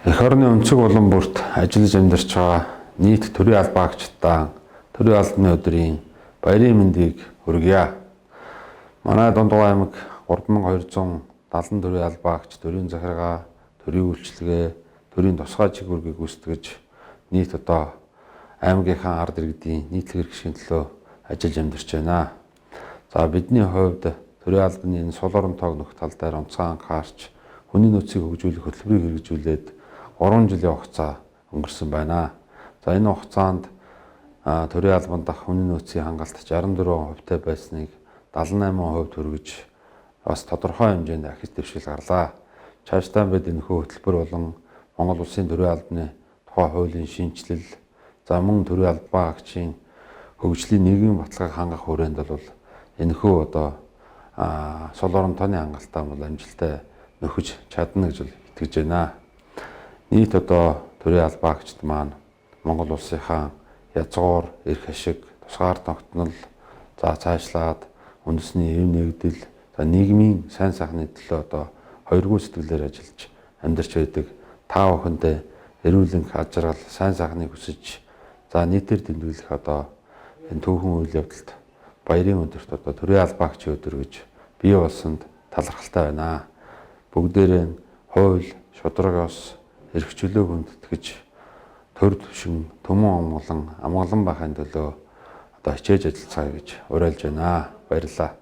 Эх орны өнцөг улам бүрт ажиллаж амьдарч байгаа нийт төрийн албаагчдаа төрийн албаны өдрийн баярын мэндийг хүргье. Манай Дундгой аймаг 3270 төрийн албаагч, төрийн захиргаа, төрийн үйлчилгээ, төрийн тусгай чиглэлийг гүйцэтгэж нийт аймагийнхаа ард иргэдийн нийтлэг хэрэгшийн төлөө ажиллаж амьдарч байна. За бидний хувьд төрийн албаны энэ сул орон тоогнох тал дээр онцгой анхаарч хүний нөөцийг хөгжүүлэх хөтөлбөрийг хэрэгжүүлээд 3 жилийн хугацаа өнгөрсөн байна. За энэ хугацаанд төрийн албанд дах хүний нөөцийн хангалт 64%-тай байсныг 78% хүргэж бас тодорхой хэмжээнд ахиж дэвшил гарлаа. Цаашдаа бид энэхүү хөтөлбөр болон Монгол Улсын төрийн албаны тухай хуулийн шинжилэл, за мөн төрийн албаагчийн хөгжлийн нийгмийн баталгааг хангах хүрээнд бол энэхүү сул орон тооны хангалтаа бол амжилттай нөхөж чадна гэж итгэж байна. Нийт төрийн албаагчид маань Монгол улсынхаа язгуур, эрх ашиг, тусгаар тогтнол, за цаашлаад үндэсний эв нэгдэл, за нийгмийн сайн сайхны төлөө хоёргүй сэтгэлээр ажиллаж амьдарч байдаг. Та бүхэндээ эрүүл аж аргал, сайн сайхныг хүсэж, за нийтээр дэндүүлэх энэ түүхэн үйл явдалд баярын өдөрт төрийн албаагчийн өдөр гэж бий болсонд талархалтай байна. Бүгдээрээ хууль, шударга ёс, эрх чөлөөг хүндэтгэж төр түвшин төмөн амгалан байхын төлөө хичээж ажиллацгаая гэж уриалж байна. Баярлалаа.